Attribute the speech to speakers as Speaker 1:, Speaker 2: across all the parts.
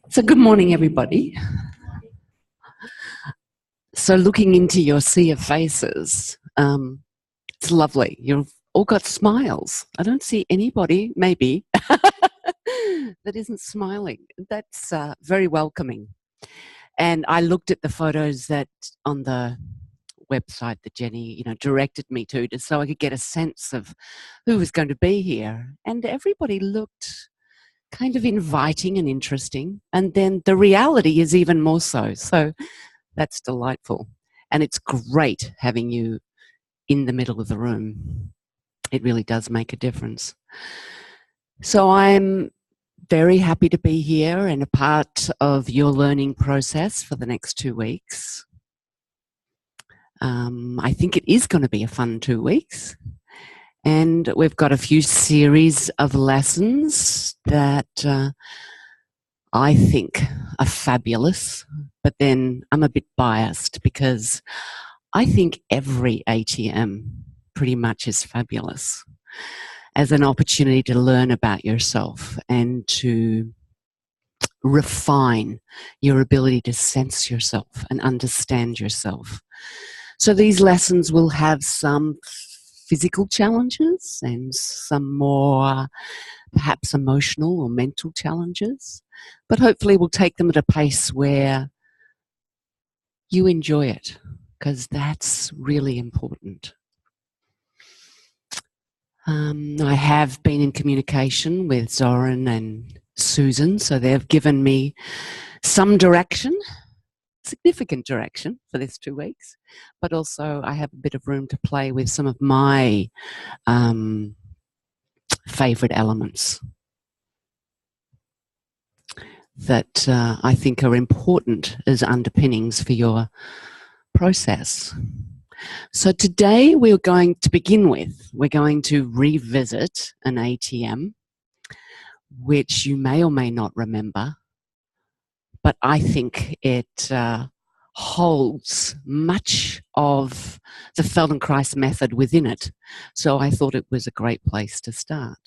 Speaker 1: So good morning, everybody. So looking into your sea of faces, it's lovely. You've all got smiles. I don't see anybody, maybe, that isn't smiling. That's very welcoming. And I looked at the photos that on the website that Jenny, directed me to, just so I could get a sense of who was going to be here. And everybody looked kind of inviting and interesting. And then the reality is even more so. So that's delightful. And it's great having you in the middle of the room. It really does make a difference. So I'm very happy to be here and a part of your learning process for the next 2 weeks. I think it is going to be a fun 2 weeks. And we've got a few series of lessons that I think are fabulous. But then I'm a bit biased because I think every ATM pretty much is fabulous as an opportunity to learn about yourself and to refine your ability to sense yourself and understand yourself. So these lessons will have some physical challenges and some more perhaps emotional or mental challenges, but hopefully we'll take them at a pace where you enjoy it, because that's really important. I have been in communication with Zoran and Susan, so they've given me some direction, significant direction for this 2 weeks, but also I have a bit of room to play with some of my favourite elements that I think are important as underpinnings for your process. So today we're going to revisit an ATM, which you may or may not remember, but I think it holds much of the Feldenkrais method within it. So I thought it was a great place to start.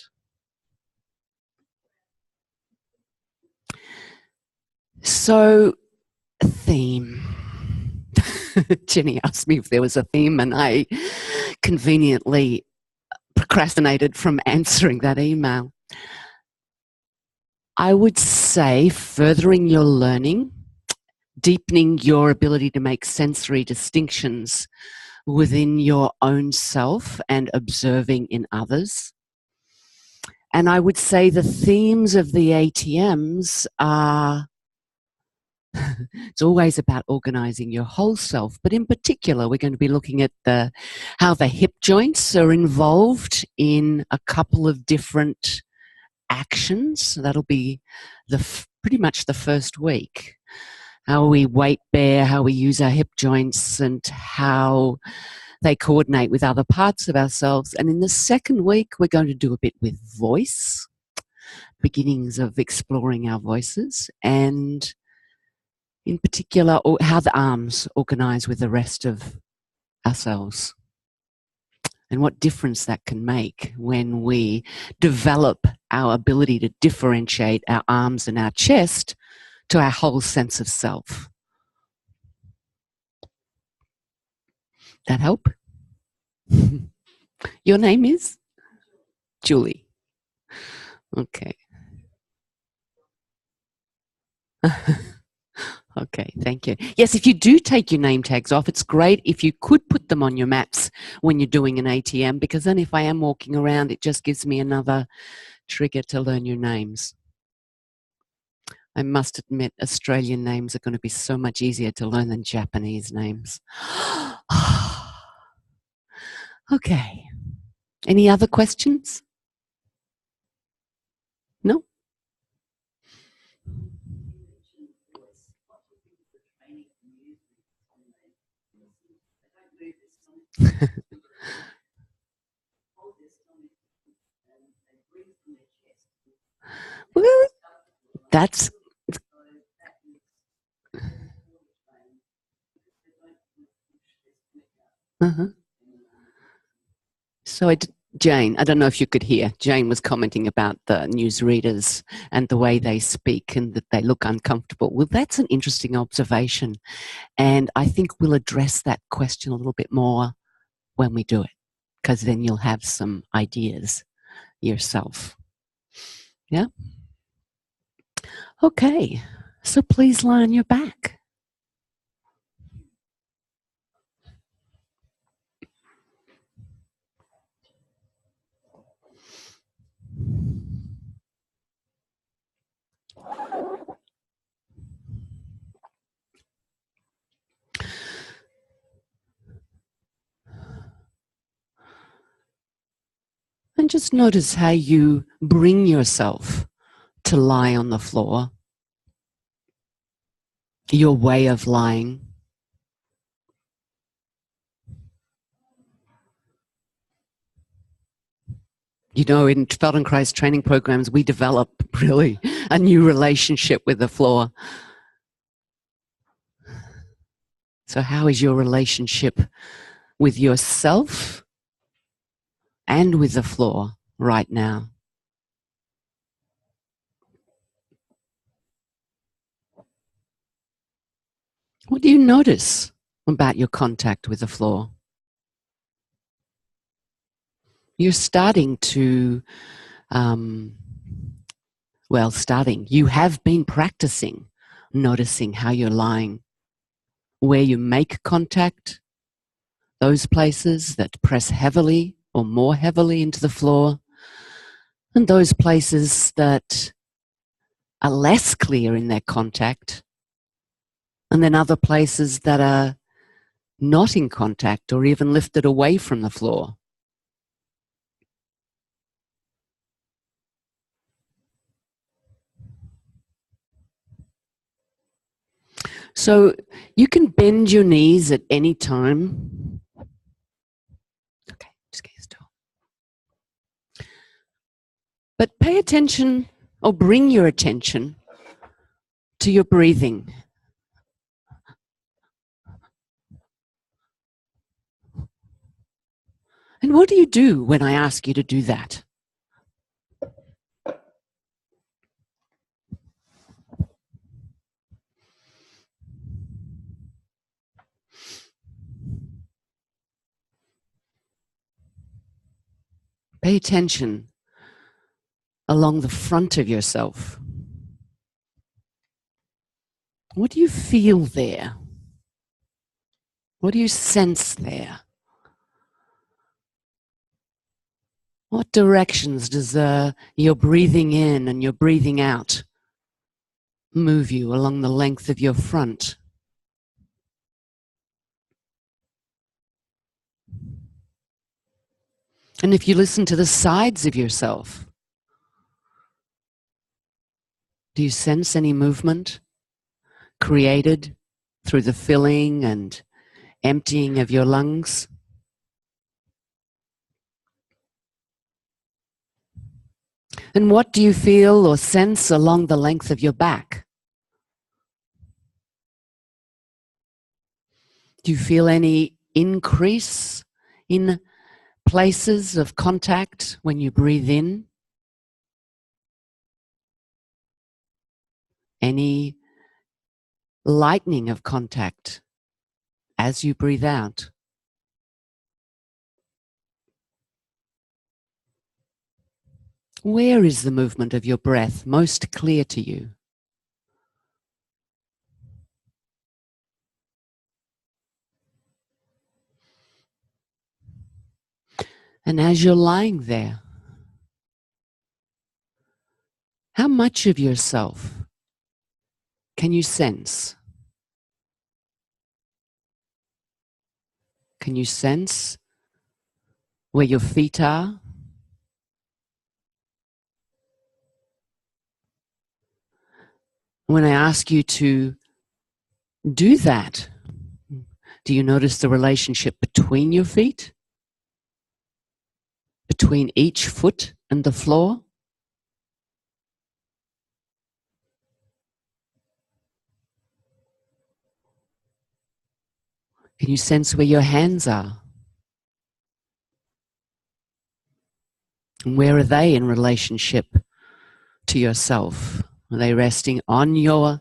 Speaker 1: So, a theme. Jenny asked me if there was a theme, and I conveniently procrastinated from answering that email. I would say furthering your learning, deepening your ability to make sensory distinctions within your own self and observing in others. And I would say the themes of the ATMs are it's always about organizing your whole self, but in particular, we're going to be looking at how the hip joints are involved in a couple of different actions. That'll be pretty much the first week. How we weight bear, how we use our hip joints, and how they coordinate with other parts of ourselves. And in the second week, we're going to do a bit with voice, beginnings of exploring our voices, and in particular, how the arms organize with the rest of ourselves and what difference that can make when we develop our ability to differentiate our arms and our chest to our whole sense of self. That help? Your name is? Julie. Okay. Okay, thank you. Yes, if you do take your name tags off, it's great if you could put them on your maps when you're doing an ATM, because then if I am walking around, it just gives me another trigger to learn your names. I must admit, Australian names are going to be so much easier to learn than Japanese names. Okay. Any other questions? No? Well, that's... So Jane, I don't know if you could hear, Jane was commenting about the newsreaders and the way they speak and that they look uncomfortable. Well, that's an interesting observation. And I think we'll address that question a little bit more when we do it, because then you'll have some ideas yourself. Yeah? Okay. So please lie on your back. And just notice how you bring yourself to lie on the floor, your way of lying. You know, in Feldenkrais training programs, we develop really a new relationship with the floor. So how is your relationship with yourself and with the floor right now? What do you notice about your contact with the floor? You're starting to, you have been practicing noticing how you're lying, where you make contact, those places that press heavily or more heavily into the floor, and those places that are less clear in their contact, and then other places that are not in contact or even lifted away from the floor. So you can bend your knees at any time. Okay, just get still. But pay attention, or bring your attention to your breathing. And what do you do when I ask you to do that? Pay attention along the front of yourself. What do you feel there? What do you sense there? What directions does your breathing in and your breathing out move you along the length of your front? And if you listen to the sides of yourself, do you sense any movement created through the filling and emptying of your lungs? And what do you feel or sense along the length of your back? Do you feel any increase in places of contact when you breathe in? Any lightening of contact as you breathe out? Where is the movement of your breath most clear to you? And as you're lying there, how much of yourself can you sense? Can you sense where your feet are? When I ask you to do that, do you notice the relationship between your feet? Between each foot and the floor? Can you sense where your hands are? Where are they in relationship to yourself? Are they resting on your,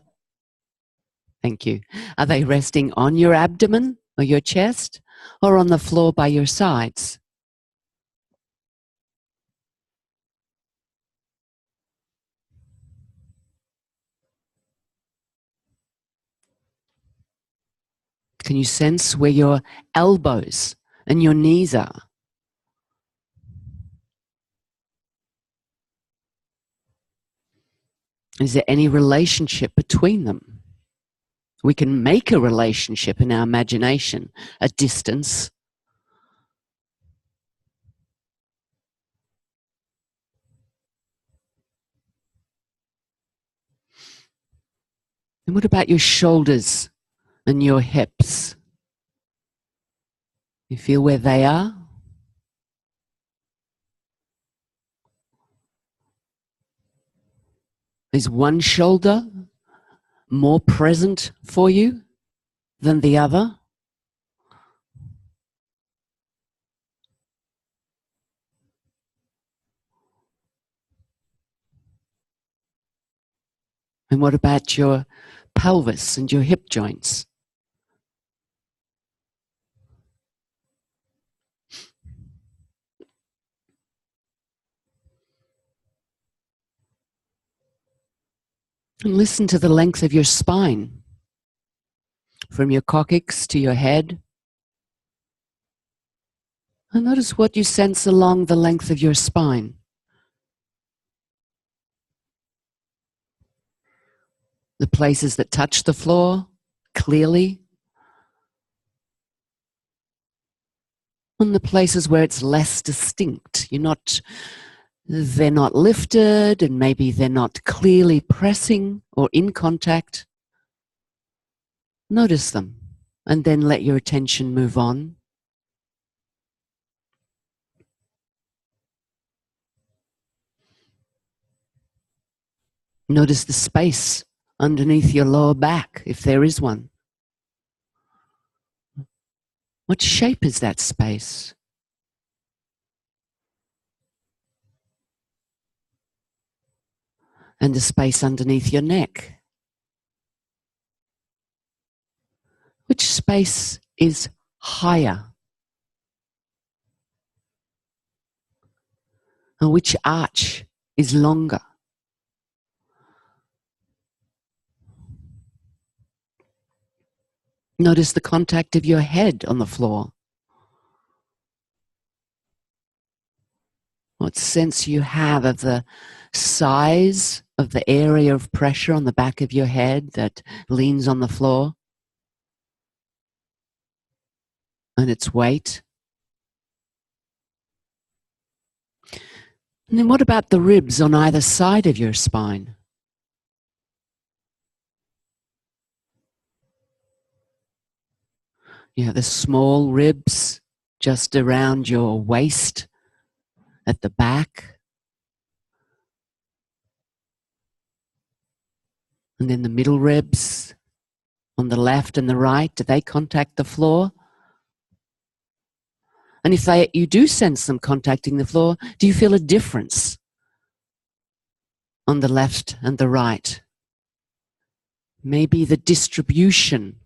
Speaker 1: thank you, are they resting on your abdomen or your chest, or on the floor by your sides? Can you sense where your elbows and your knees are? Is there any relationship between them? We can make a relationship in our imagination, a distance. And what about your shoulders and your hips? You feel where they are? Is one shoulder more present for you than the other? And what about your pelvis and your hip joints? And listen to the length of your spine, from your coccyx to your head. And notice what you sense along the length of your spine. The places that touch the floor clearly, and the places where it's less distinct. They're not lifted, and maybe they're not clearly pressing or in contact. Notice them, and then let your attention move on. Notice the space underneath your lower back, if there is one. What shape is that space? And the space underneath your neck. Which space is higher? And which arch is longer? Notice the contact of your head on the floor. What sense you have of the size of the area of pressure on the back of your head that leans on the floor, and its weight. And then what about the ribs on either side of your spine? You have the small ribs just around your waist at the back. And then the middle ribs on the left and the right, do they contact the floor? And if you do sense them contacting the floor, do you feel a difference on the left and the right? Maybe the distribution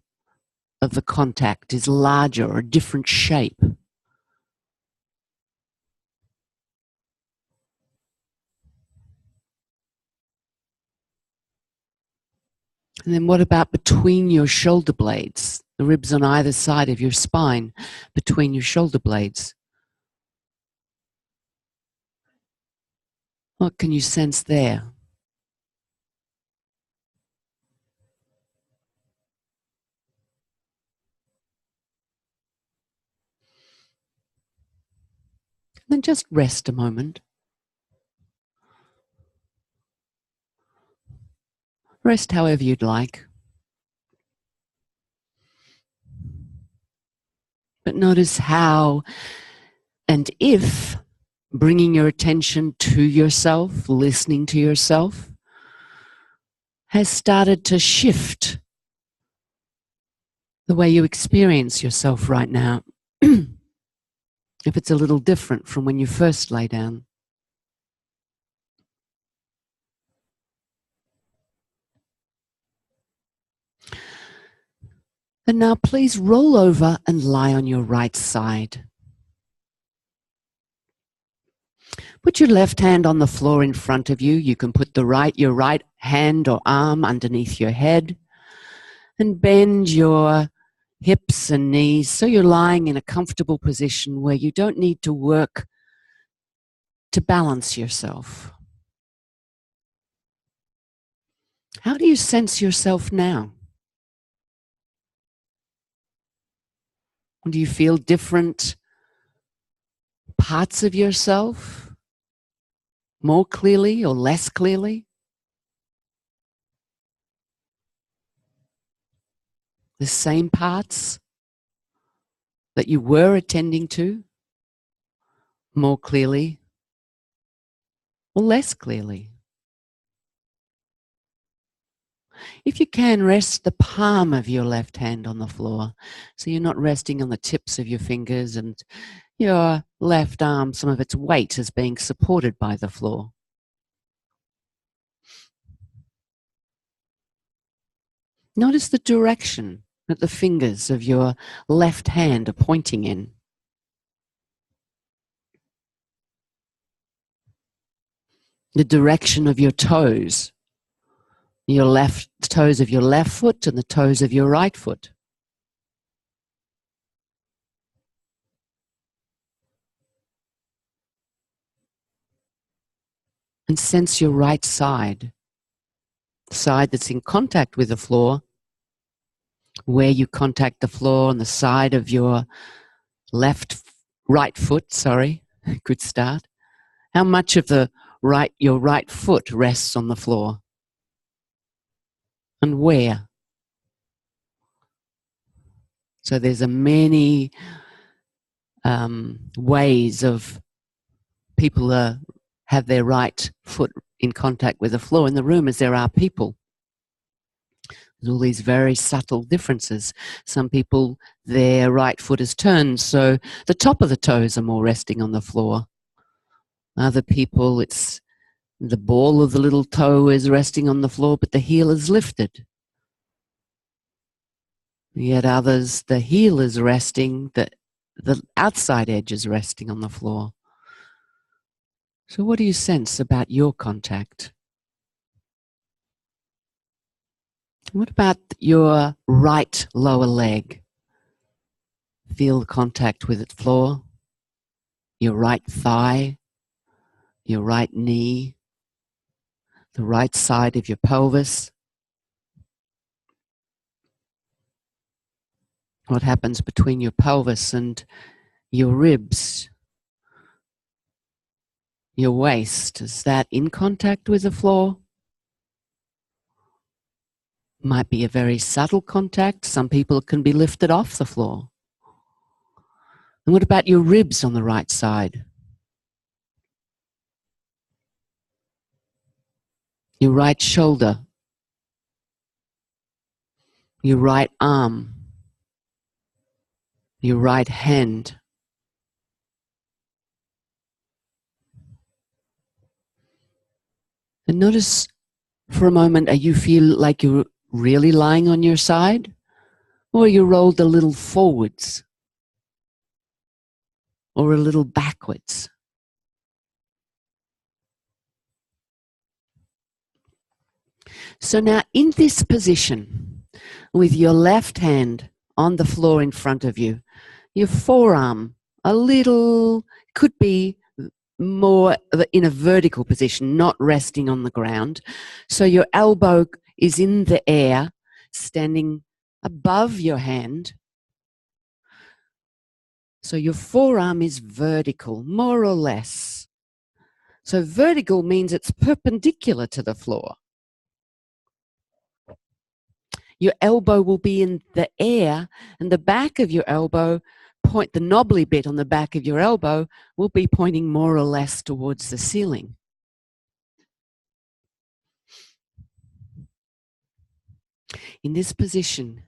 Speaker 1: of the contact is larger or a different shape. And then what about between your shoulder blades? The ribs on either side of your spine, between your shoulder blades. What can you sense there? And then just rest a moment. Rest however you'd like. But notice how and if bringing your attention to yourself, listening to yourself, has started to shift the way you experience yourself right now. If it's a little different from when you first lay down. And now please roll over and lie on your right side. Put your left hand on the floor in front of you. You can put your right hand or arm underneath your head and bend your hips and knees so you're lying in a comfortable position where you don't need to work to balance yourself. How do you sense yourself now? Do you feel different parts of yourself more clearly or less clearly? The same parts that you were attending to more clearly or less clearly? If you can, rest the palm of your left hand on the floor so you're not resting on the tips of your fingers, and your left arm, some of its weight is being supported by the floor. Notice the direction that the fingers of your left hand are pointing in. The direction of your toes, toes of your left foot and the toes of your right foot. And sense your right side, the side that's in contact with the floor, where you contact the floor on the side of your right foot, sorry, good start. How much of your right foot rests on the floor? And where? So there's a many ways of people have their right foot in contact with the floor in the room as there are people. There's all these very subtle differences. Some people, their right foot is turned, so the top of the toes are more resting on the floor. Other people, it's the ball of the little toe is resting on the floor, but the heel is lifted. Yet others, the heel is resting, the outside edge is resting on the floor. So what do you sense about your contact? What about your right lower leg? Feel the contact with the floor, your right thigh, your right knee, the right side of your pelvis. What happens between your pelvis and your ribs, your waist? Is that in contact with the floor? Might be a very subtle contact. Some people can be lifted off the floor. And what about your ribs on the right side? Your right shoulder, your right arm, your right hand. And notice for a moment, you feel like you're really lying on your side, or you rolled a little forwards or a little backwards. So now in this position, with your left hand on the floor in front of you, your forearm a little, could be more in a vertical position, not resting on the ground. So your elbow is in the air, standing above your hand. So your forearm is vertical, more or less. So vertical means it's perpendicular to the floor. Your elbow will be in the air, and the back of your elbow, the knobbly bit on the back of your elbow will be pointing more or less towards the ceiling. In this position,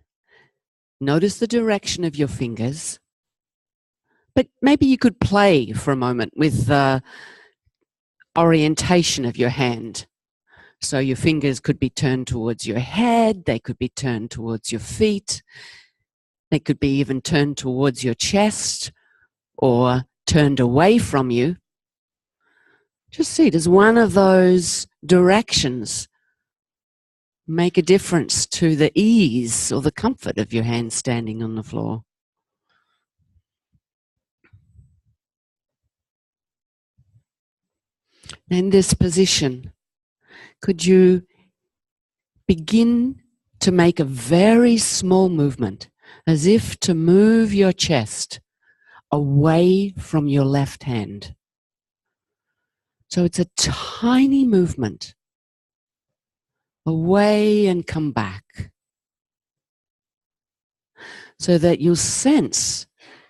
Speaker 1: notice the direction of your fingers, but maybe you could play for a moment with the orientation of your hand. So your fingers could be turned towards your head, they could be turned towards your feet. They could be even turned towards your chest or turned away from you. Just see, does one of those directions make a difference to the ease or the comfort of your hand standing on the floor? In this position, could you begin to make a very small movement, as if to move your chest away from your left hand? So it's a tiny movement, away and come back, so that you'll sense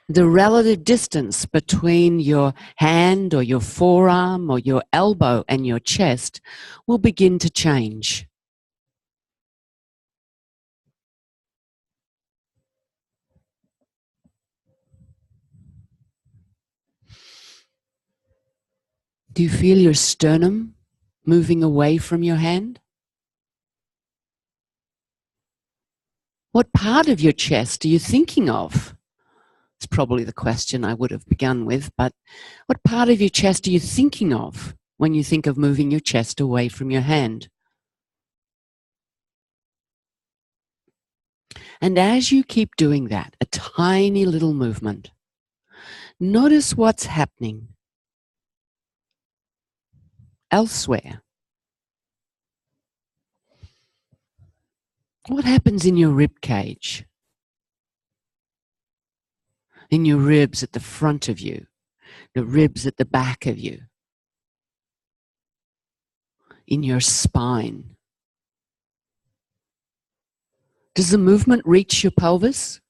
Speaker 1: the relative distance between your hand or your forearm or your elbow and your chest will begin to change. Do you feel your sternum moving away from your hand? What part of your chest are you thinking of? It's probably the question I would have begun with, but what part of your chest are you thinking of when you think of moving your chest away from your hand? And as you keep doing that, a tiny little movement, notice what's happening elsewhere. What happens in your rib cage? In your ribs at the front of you, the ribs at the back of you, in your spine. Does the movement reach your pelvis?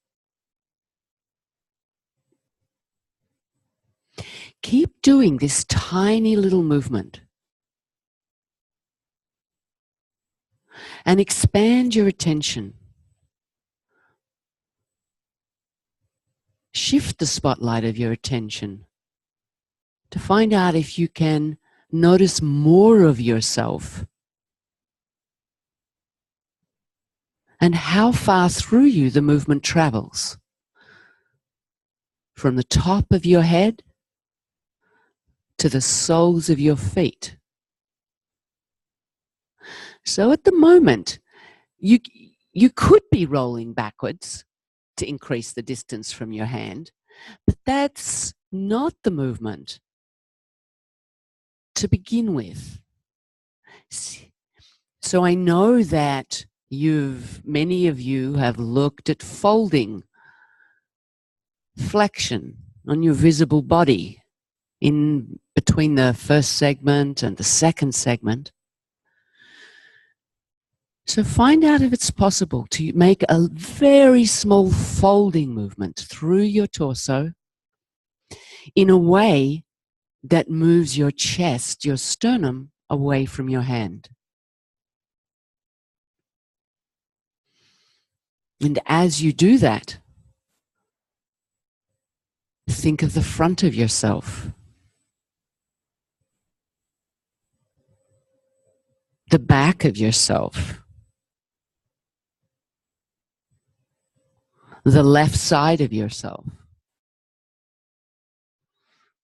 Speaker 1: Keep doing this tiny little movement and expand your attention. Shift the spotlight of your attention to find out if you can notice more of yourself and how far through you the movement travels. From the top of your head to the soles of your feet. So at the moment, you could be rolling backwards to increase the distance from your hand, but that's not the movement to begin with. So I know that many of you have looked at folding, flexion on your visible body in between the first segment and the second segment. So find out if it's possible to make a very small folding movement through your torso in a way that moves your chest, your sternum, away from your hand. And as you do that, think of the front of yourself, the back of yourself, the left side of yourself,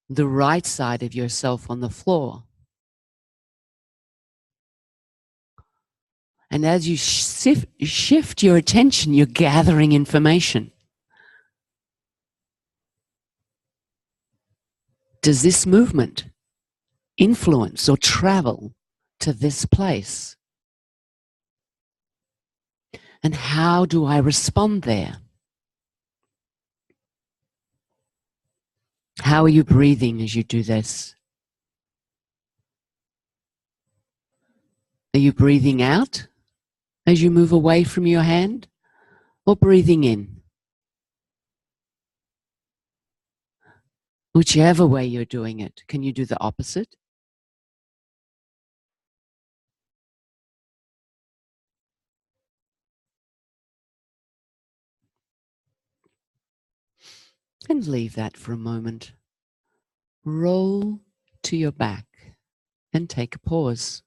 Speaker 1: the right side of yourself on the floor. And as you shift your attention, you're gathering information. Does this movement influence or travel to this place? And how do I respond there? How are you breathing as you do this? Are you breathing out as you move away from your hand, or breathing in? Whichever way you're doing it, can you do the opposite? And leave that for a moment. Roll to your back and take a pause.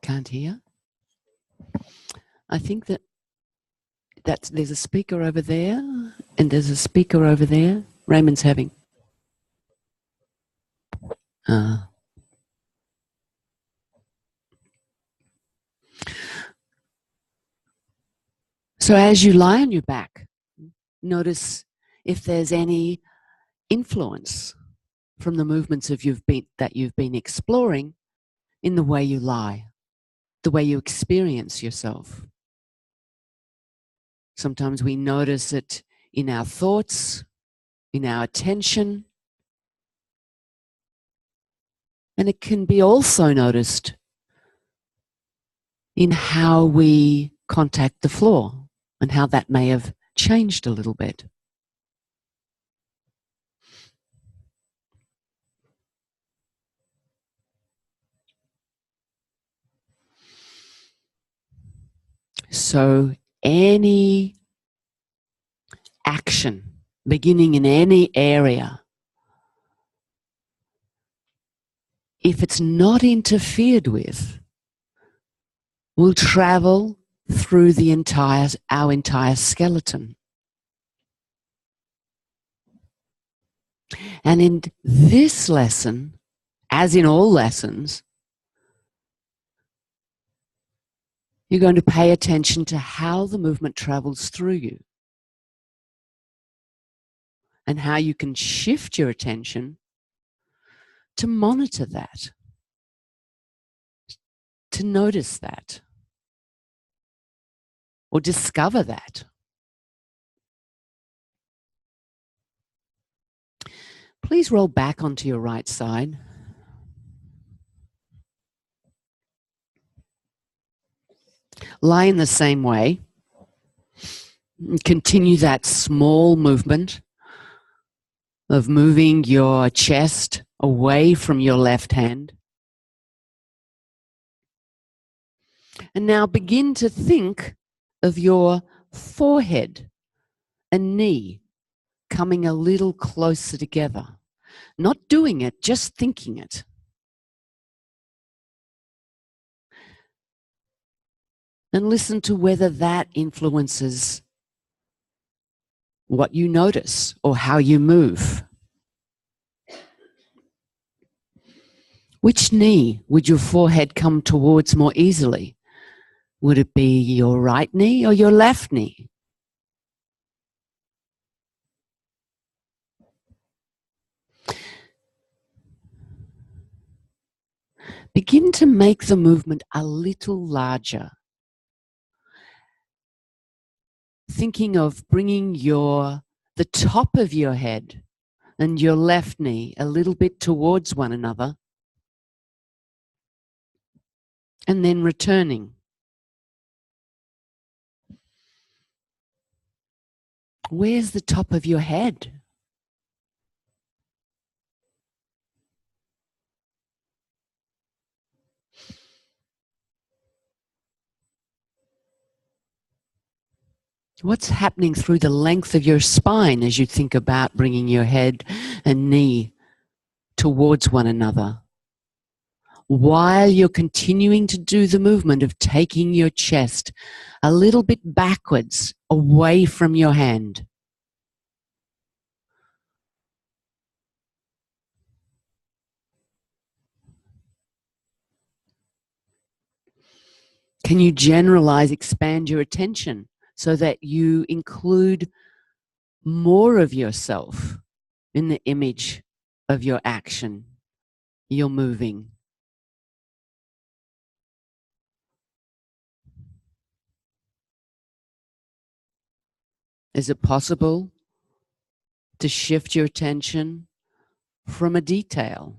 Speaker 1: Can't hear. I think there's a speaker over there and there's a speaker over there. Raymond's having. So as you lie on your back, notice if there's any influence from the movements that you've been exploring in the way you lie, the way you experience yourself. Sometimes we notice it in our thoughts, in our attention, and it can be also noticed in how we contact the floor and how that may have changed a little bit. So any action beginning in any area, if it's not interfered with, will travel through our entire skeleton. And in this lesson, as in all lessons, you're going to pay attention to how the movement travels through you and how you can shift your attention to monitor that, to notice that, or discover that. Please roll back onto your right side. Lie in the same way. Continue that small movement of moving your chest away from your left hand. And now begin to think of your forehead and knee coming a little closer together. Not doing it, just thinking it. And listen to whether that influences what you notice or how you move. Which knee would your forehead come towards more easily? Would it be your right knee or your left knee? Begin to make the movement a little larger. Thinking of bringing the top of your head and your left knee a little bit towards one another, and then returning. Where's the top of your head? What's happening through the length of your spine as you think about bringing your head and knee towards one another, while you're continuing to do the movement of taking your chest a little bit backwards away from your hand? Can you generalize, expand your attention so that you include more of yourself in the image of your action, your moving? Is it possible to shift your attention from a detail,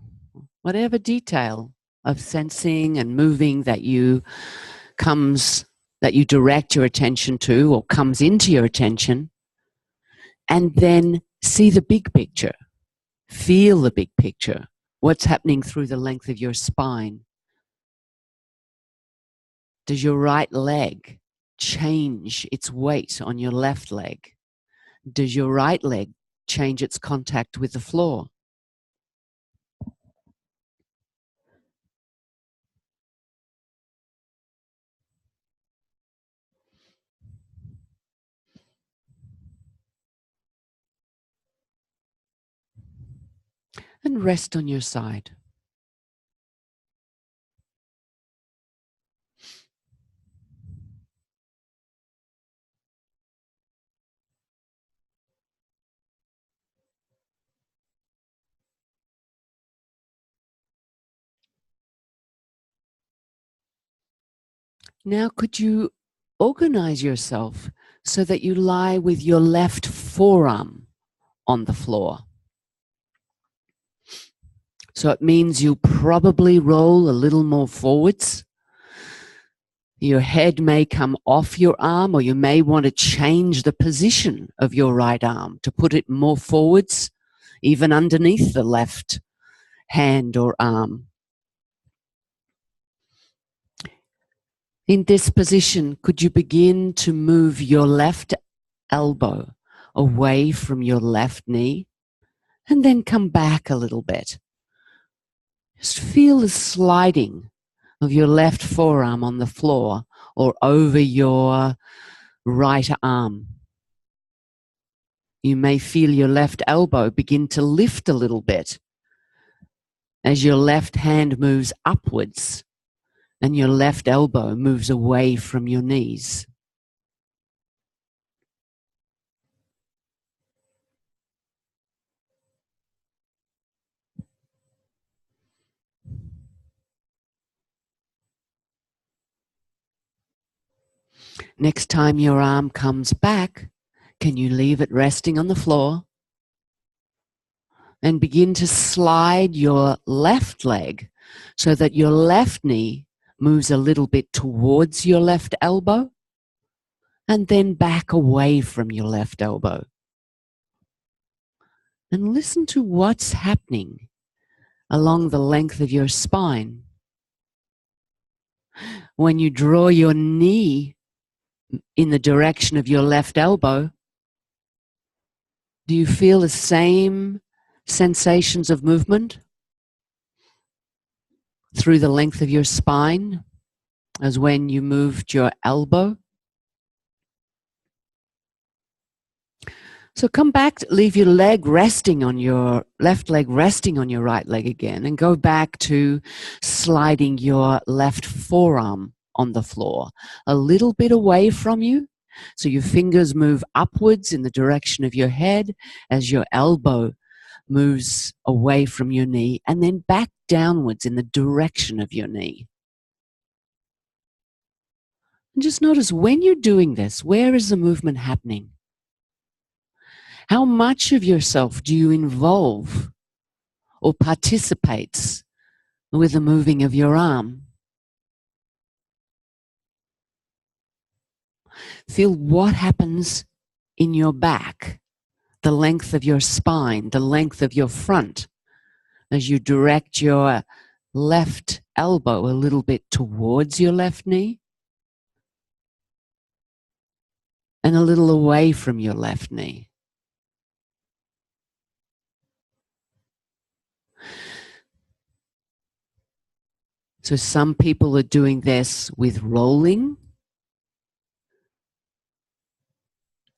Speaker 1: whatever detail of sensing and moving that you direct your attention to or comes into your attention, and then see the big picture, feel the big picture, what's happening through the length of your spine? Does your right leg change its weight on your left leg? Does your right leg change its contact with the floor? and rest on your side. Now, could you organize yourself so that you lie with your left forearm on the floor? So it means you'll probably roll a little more forwards. Your head may come off your arm, or you may want to change the position of your right arm to put it more forwards, even underneath the left hand or arm. In this position, could you begin to move your left elbow away from your left knee and then come back a little bit? Just feel the sliding of your left forearm on the floor or over your right arm. You may feel your left elbow begin to lift a little bit as your left hand moves upwards and your left elbow moves away from your knees. Next time your arm comes back, can you leave it resting on the floor and begin to slide your left leg so that your left knee moves a little bit towards your left elbow and then back away from your left elbow. And listen to what's happening along the length of your spine. When you draw your knee in the direction of your left elbow, do you feel the same sensations of movement through the length of your spine as when you moved your elbow? So come back, leave your leg resting on your left leg, resting on your right leg again, and go back to sliding your left forearm on the floor a little bit away from you. So your fingers move upwards in the direction of your head as your elbow moves away from your knee, and then back downwards in the direction of your knee. And just notice when you're doing this, where is the movement happening? How much of yourself do you involve or participates with the moving of your arm? Feel what happens in your back, the length of your spine, the length of your front, as you direct your left elbow a little bit towards your left knee and a little away from your left knee. So some people are doing this with rolling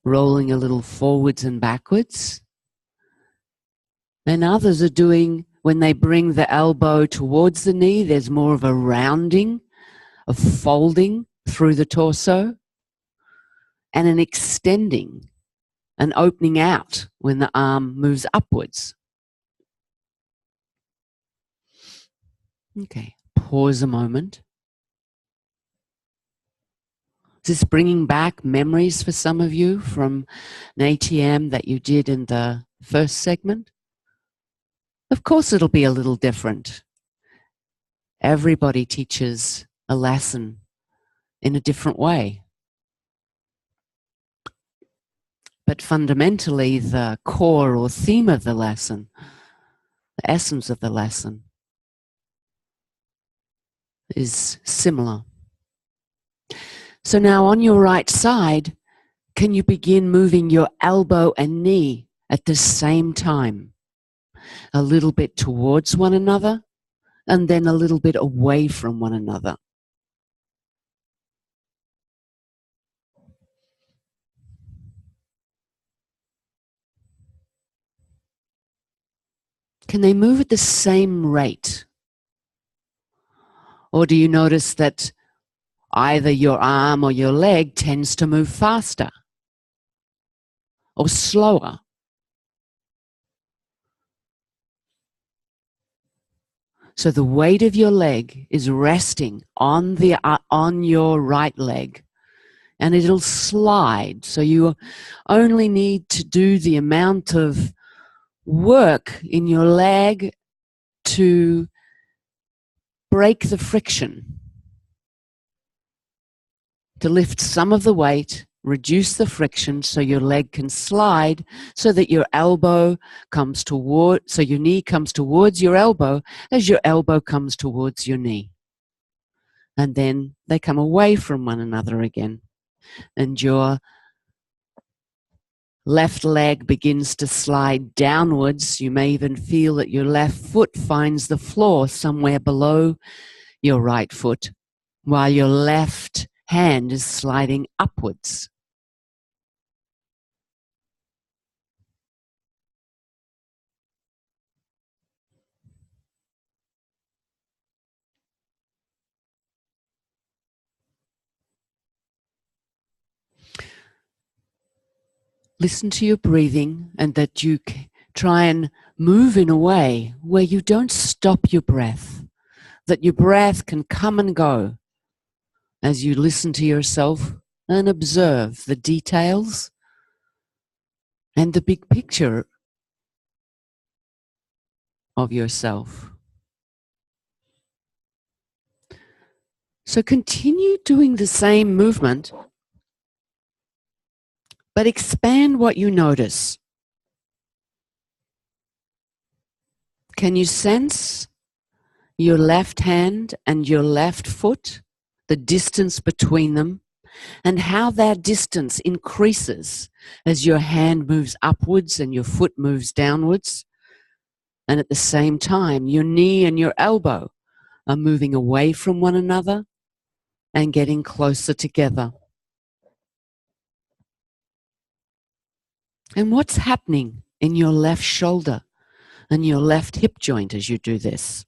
Speaker 1: a little forwards and backwards. And others are doing, when they bring the elbow towards the knee, there's more of a rounding, a folding through the torso, and an extending, an opening out when the arm moves upwards. Okay, pause a moment. Is this bringing back memories for some of you from an ATM that you did in the first segment? Of course it'll be a little different. Everybody teaches a lesson in a different way. But fundamentally, the core or theme of the lesson, the essence of the lesson, is similar. So now on your right side, can you begin moving your elbow and knee at the same time? A little bit towards one another and then a little bit away from one another. Can they move at the same rate? Or do you notice that either your arm or your leg tends to move faster or slower? So the weight of your leg is resting on your right leg, and it'll slide. So you only need to do the amount of work in your leg to break the friction, to lift some of the weight, reduce the friction so your leg can slide, so that your elbow comes toward, so your knee comes towards your elbow as your elbow comes towards your knee. And then they come away from one another again. And your left leg begins to slide downwards. You may even feel that your left foot finds the floor somewhere below your right foot, while your left hand is sliding upwards. Listen to your breathing, and that you try and move in a way where you don't stop your breath, that your breath can come and go as you listen to yourself and observe the details and the big picture of yourself. So continue doing the same movement, but expand what you notice. Can you sense your left hand and your left foot, the distance between them, and how that distance increases as your hand moves upwards and your foot moves downwards? And at the same time, your knee and your elbow are moving away from one another and getting closer together. And what's happening in your left shoulder and your left hip joint as you do this?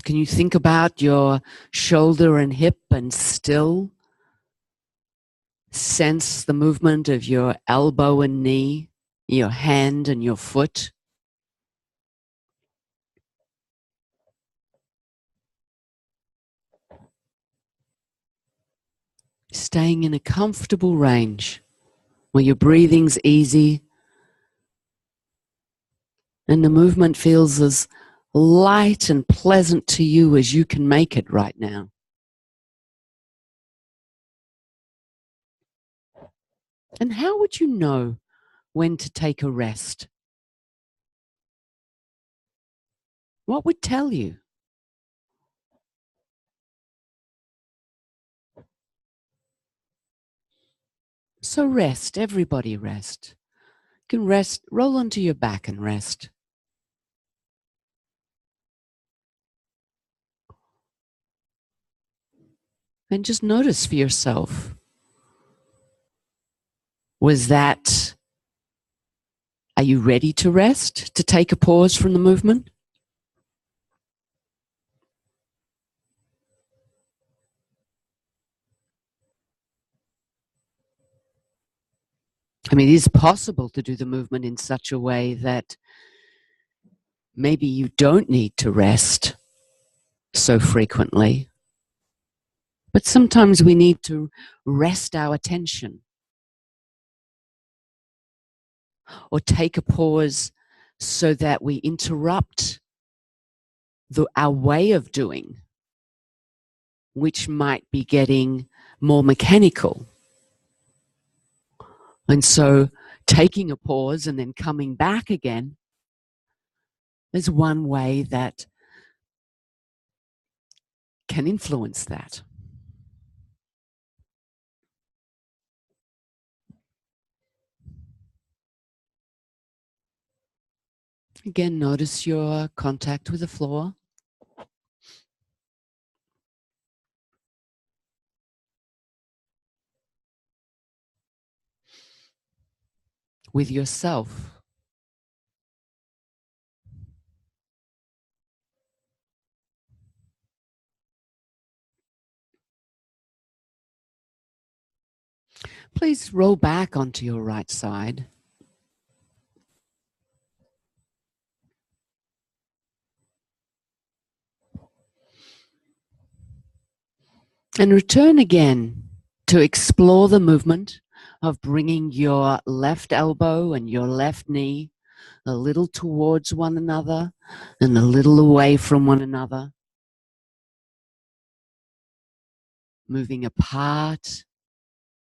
Speaker 1: Can you think about your shoulder and hip and still sense the movement of your elbow and knee, your hand and your foot? Staying in a comfortable range where your breathing's easy and the movement feels as light and pleasant to you as you can make it right now. And how would you know when to take a rest? What would tell you? So rest, everybody rest. You can rest, roll onto your back and rest. And just notice for yourself. Are you ready to rest, to take a pause from the movement? I mean, it is possible to do the movement in such a way that maybe you don't need to rest so frequently, but sometimes we need to rest our attention or take a pause so that we interrupt our way of doing, which might be getting more mechanical. And so taking a pause and then coming back again is one way that can influence that. Again, notice your contact with the floor. with yourself. Please roll back onto your right side. And return again to explore the movement of bringing your left elbow and your left knee a little towards one another and a little away from one another, moving apart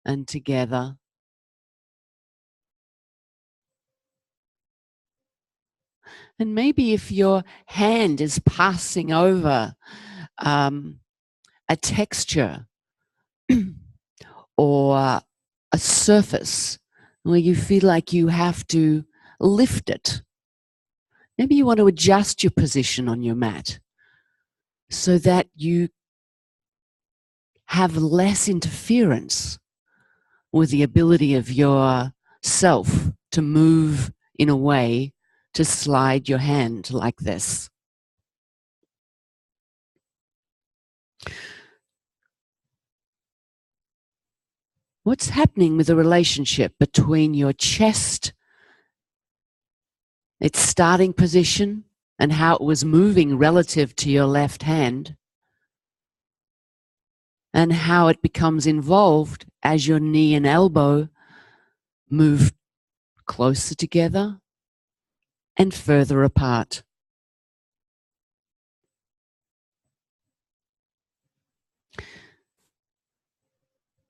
Speaker 1: and together. And maybe if your hand is passing over a texture or a surface where you feel like you have to lift it, maybe you want to adjust your position on your mat so that you have less interference with the ability of your self to move in a way to slide your hand like this. What's happening with the relationship between your chest, its starting position, and how it was moving relative to your left hand, and how it becomes involved as your knee and elbow move closer together and further apart?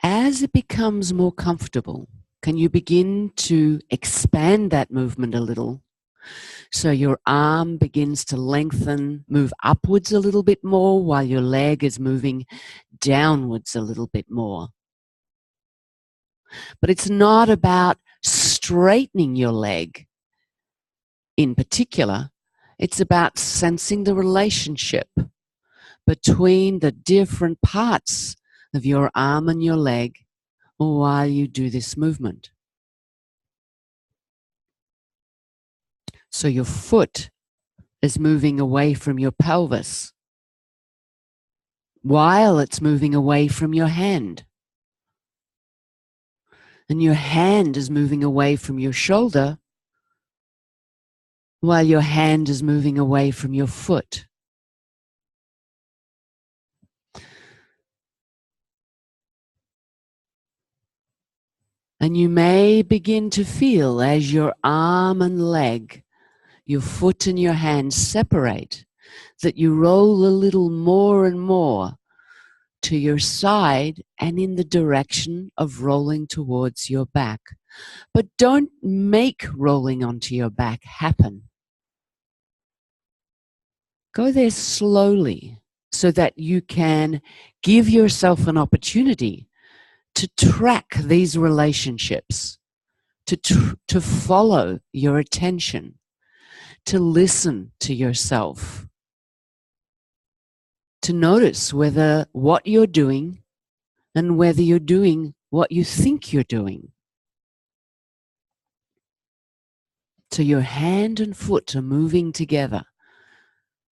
Speaker 1: As it becomes more comfortable, can you begin to expand that movement a little? So your arm begins to lengthen, move upwards a little bit more while your leg is moving downwards a little bit more. But it's not about straightening your leg in particular. It's about sensing the relationship between the different parts of your arm and your leg while you do this movement. So your foot is moving away from your pelvis while it's moving away from your hand. And your hand is moving away from your shoulder while your hand is moving away from your foot. And you may begin to feel as your arm and leg, your foot and your hand separate, that you roll a little more and more to your side and in the direction of rolling towards your back. But don't make rolling onto your back happen. Go there slowly so that you can give yourself an opportunity to track these relationships, to follow your attention, to listen to yourself, to notice whether what you're doing and whether you're doing what you think you're doing. So your hand and foot are moving together,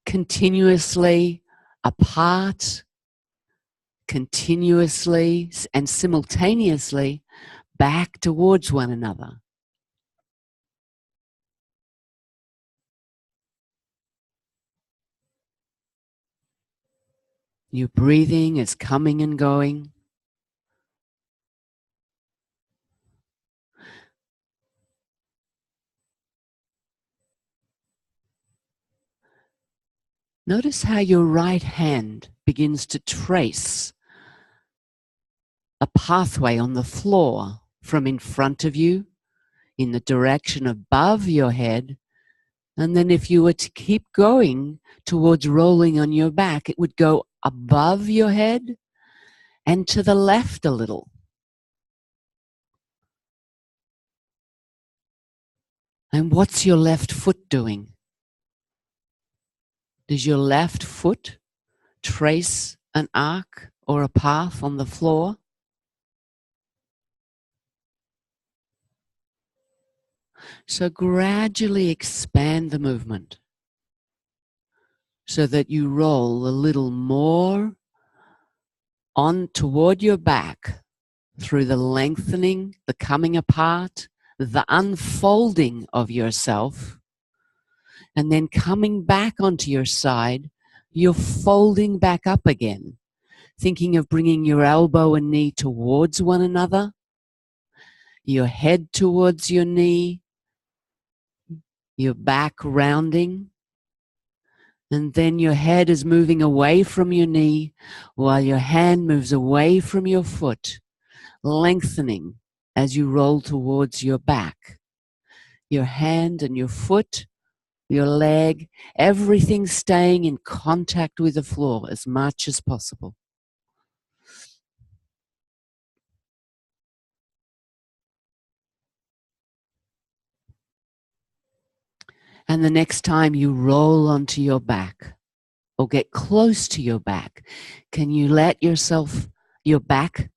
Speaker 1: continuously apart, continuously and simultaneously back towards one another. Your breathing is coming and going. Notice how your right hand begins to trace a pathway on the floor from in front of you in the direction above your head. And then if you were to keep going towards rolling on your back, it would go above your head and to the left a little. And what's your left foot doing? Does your left foot trace an arc or a path on the floor? So gradually expand the movement so that you roll a little more on toward your back through the lengthening, the coming apart, the unfolding of yourself, and then coming back onto your side, you're folding back up again, thinking of bringing your elbow and knee towards one another, your head towards your knee, your back rounding, and then your head is moving away from your knee while your hand moves away from your foot, lengthening as you roll towards your back. Your hand and your foot, your leg, everything staying in contact with the floor as much as possible. And the next time you roll onto your back or get close to your back, can you let yourself, your back,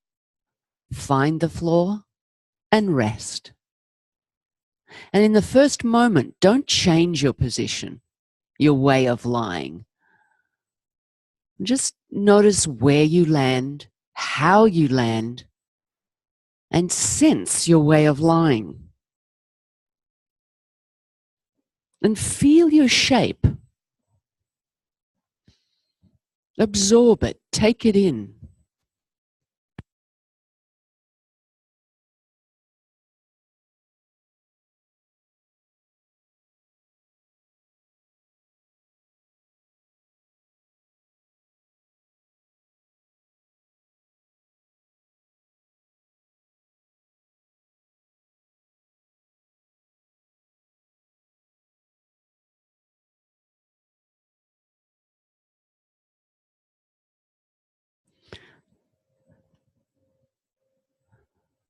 Speaker 1: find the floor and rest? And in the first moment, don't change your position, your way of lying. Just notice where you land, how you land, and sense your way of lying. And feel your shape. Absorb it, take it in.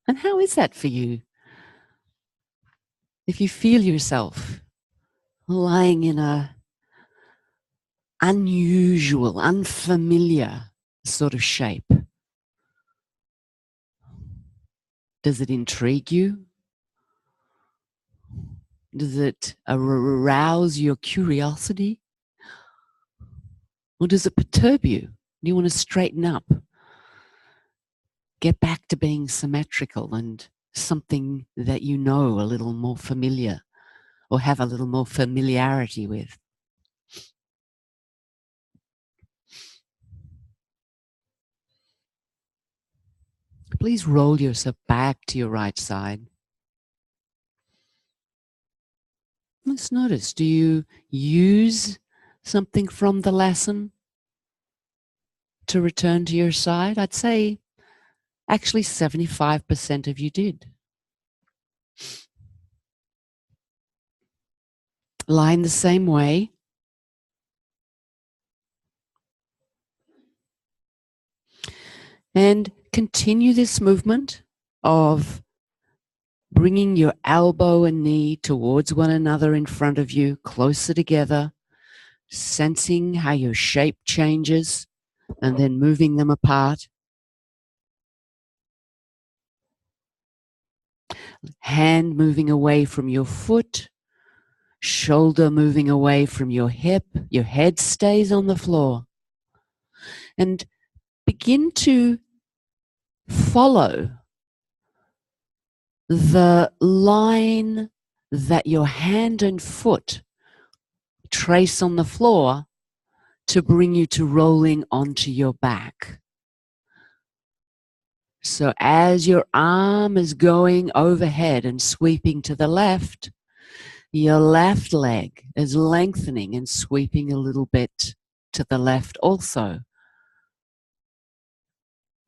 Speaker 1: And how is that for you? If you feel yourself lying in a unusual, unfamiliar sort of shape, does it intrigue you? Does it arouse your curiosity? Or does it perturb you? Do you want to straighten up? Get back to being symmetrical and something that you know a little more familiar or have a little more familiarity with. Please roll yourself back to your right side. Let's notice, do you use something from the lesson to return to your side? I'd say actually 75% of you did. Lie in the same way. And continue this movement of bringing your elbow and knee towards one another in front of you, closer together, sensing how your shape changes, and then moving them apart. Hand moving away from your foot, shoulder moving away from your hip, your head stays on the floor. And begin to follow the line that your hand and foot trace on the floor to bring you to rolling onto your back. So as your arm is going overhead and sweeping to the left, your left leg is lengthening and sweeping a little bit to the left also.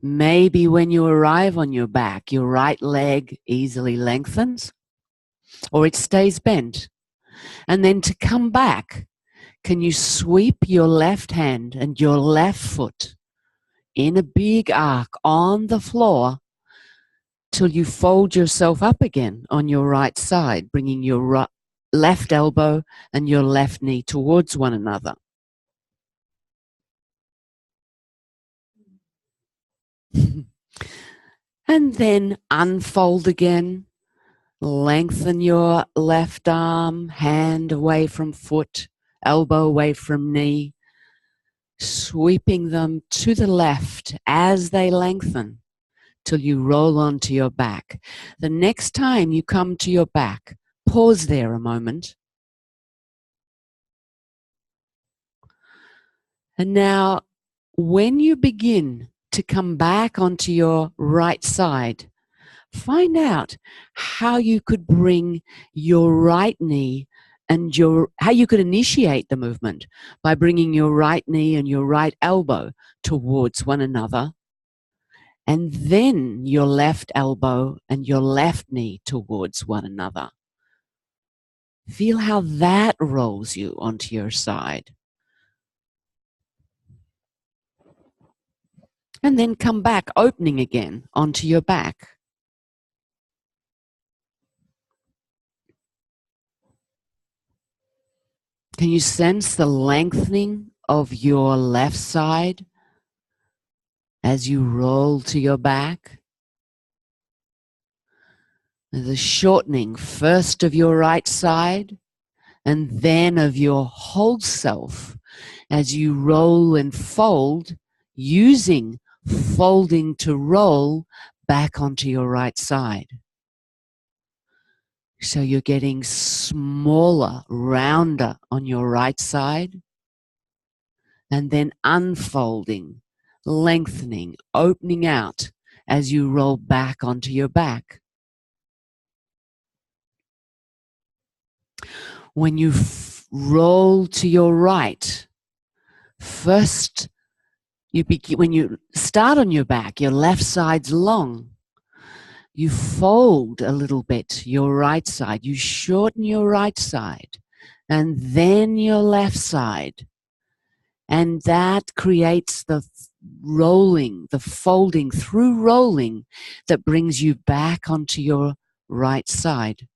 Speaker 1: Maybe when you arrive on your back, your right leg easily lengthens or it stays bent. And then to come back, can you sweep your left hand and your left foot in a big arc on the floor till you fold yourself up again on your right side, bringing your left elbow and your left knee towards one another. And then unfold again Lengthen your left arm, hand away from foot, elbow away from knee, sweeping them to the left as they lengthen till you roll onto your back. The next time you come to your back, pause there a moment. And now, when you begin to come back onto your right side, find out how you could bring your right knee and how you could initiate the movement by bringing your right knee and your right elbow towards one another, and then your left elbow and your left knee towards one another. Feel how that rolls you onto your side. And then come back, opening again onto your back. Can you sense the lengthening of your left side as you roll to your back? The shortening first of your right side and then of your whole self as you roll and fold, using folding to roll back onto your right side. So you're getting smaller, rounder on your right side, and then unfolding, lengthening, opening out as you roll back onto your back. When you roll to your right, first when you start on your back, your left side's long. You fold a little bit your right side. You shorten your right side and then your left side. And that creates the rolling, the folding through rolling that brings you back onto your right side.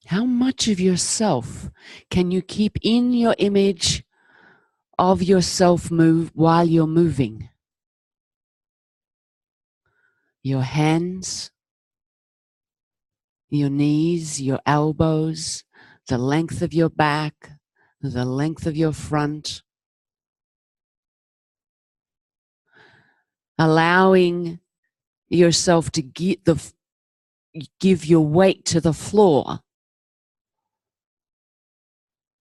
Speaker 1: How much of yourself can you keep in your image of yourself while you're moving? Your hands, your knees, your elbows, the length of your back, the length of your front. Allowing yourself to give your weight to the floor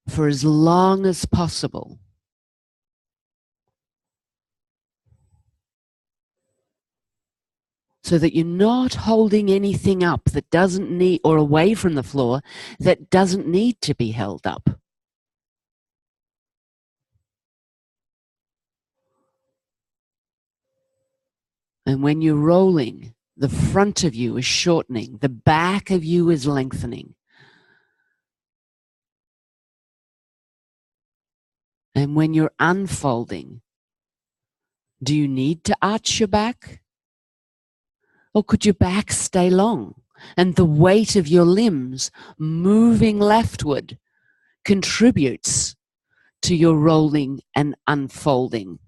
Speaker 1: for as long as possible. So that you're not holding anything up that doesn't need, or away from the floor, that doesn't need to be held up. And when you're rolling, the front of you is shortening, the back of you is lengthening. And when you're unfolding, do you need to arch your back? Or could your back stay long? And the weight of your limbs moving leftward contributes to your rolling and unfolding.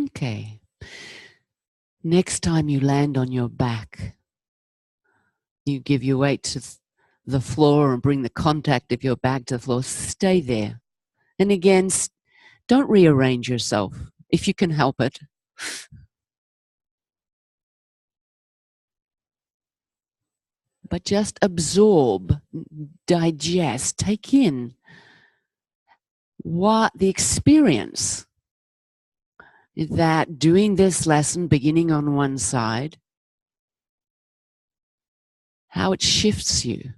Speaker 1: Okay. Next time you land on your back, you give your weight to the floor and bring the contact of your back to the floor. Stay there. And again, don't rearrange yourself if you can help it. But just absorb, digest, take in what the experience that doing this lesson, beginning on one side, how it shifts you.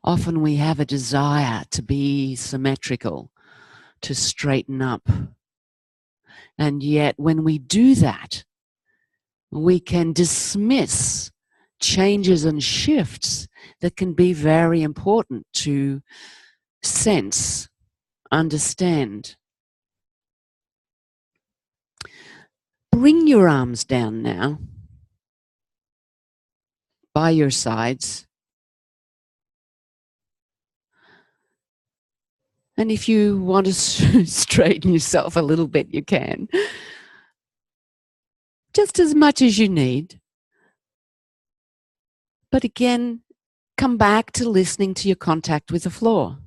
Speaker 1: Often we have a desire to be symmetrical, to straighten up. And yet when we do that, we can dismiss changes and shifts that can be very important to sense, understand. Bring your arms down now by your sides. And if you want to straighten yourself a little bit, you can. Just as much as you need. But again, come back to listening to your contact with the floor.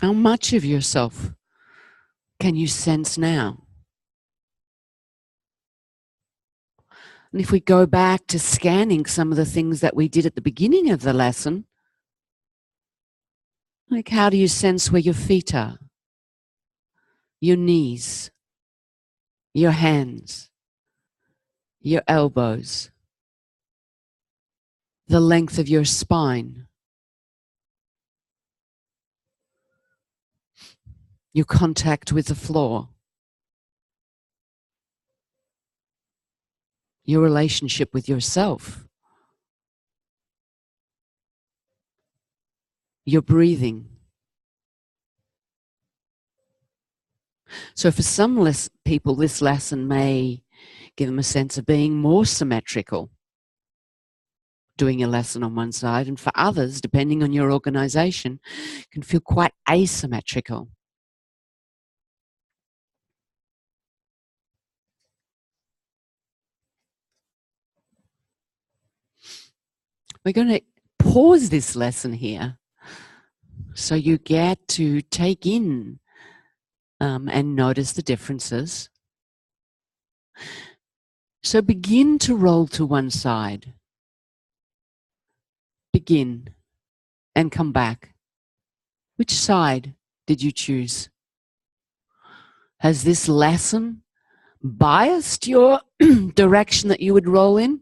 Speaker 1: How much of yourself can you sense now? And if we go back to scanning some of the things that we did at the beginning of the lesson, like how do you sense where your feet are, your knees, your hands, your elbows, the length of your spine, your contact with the floor, your relationship with yourself, your breathing. So for some people, this lesson may give them a sense of being more symmetrical, doing a lesson on one side, and for others, depending on your organization, can feel quite asymmetrical. We're going to pause this lesson here so you get to take in and notice the differences. So begin to roll to one side. Begin and come back. Which side did you choose? Has this lesson biased your direction that you would roll in?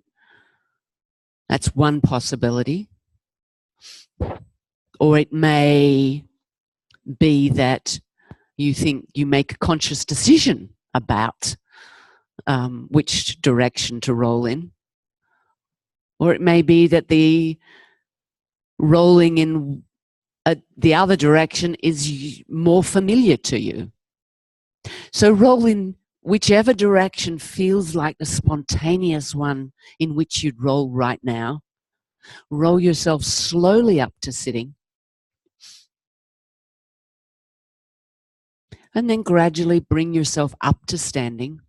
Speaker 1: That's one possibility. Or it may be that you think you make a conscious decision about which direction to roll in. Or it may be that the rolling in the other direction is more familiar to you. So roll in whichever direction feels like the spontaneous one in which you'd roll right now. Roll yourself slowly up to sitting. And then gradually bring yourself up to standing.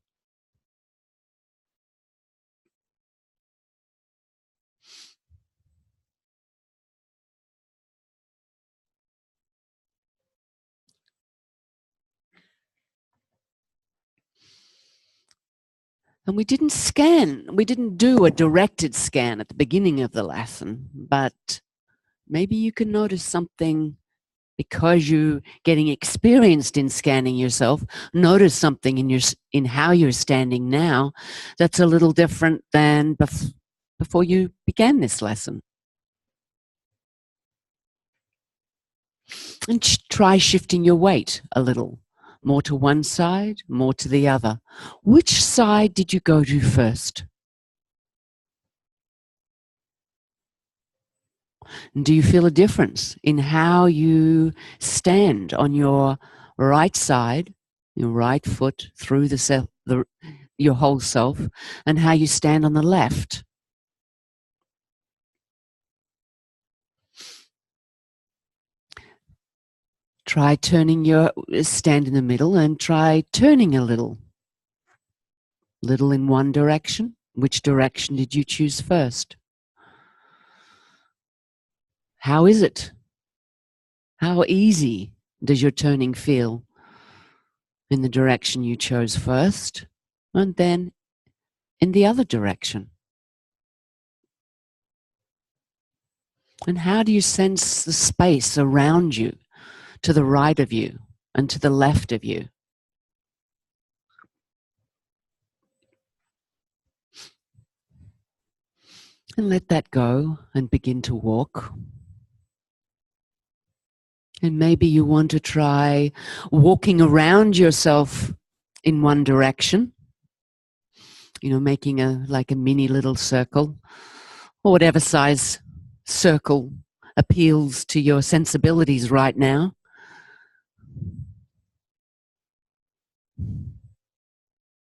Speaker 1: And we didn't scan, we didn't do a directed scan at the beginning of the lesson, but maybe you can notice something because you're getting experienced in scanning yourself. Notice something in how you're standing now that's a little different than before you began this lesson. And try shifting your weight a little. More to one side, more to the other. Which side did you go to first? And do you feel a difference in how you stand on your right side, your right foot through your whole self, and how you stand on the left? Try turning your stand in the middle and try turning a little. Little in one direction. Which direction did you choose first? How is it? How easy does your turning feel in the direction you chose first, and then in the other direction? And how do you sense the space around you, to the right of you and to the left of you? And let that go and begin to walk. And maybe you want to try walking around yourself in one direction, you know, making like a mini little circle, or whatever size circle appeals to your sensibilities right now.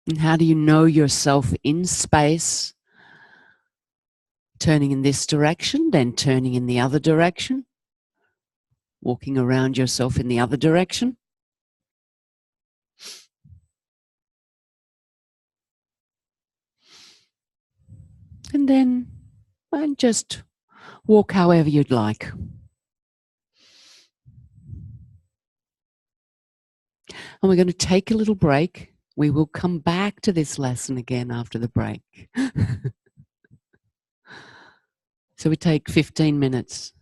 Speaker 1: And how do you know yourself in space? Turning in this direction, then turning in the other direction, walking around yourself in the other direction. And then just walk however you'd like. And we're going to take a little break. We will come back to this lesson again after the break. So we take 15 minutes.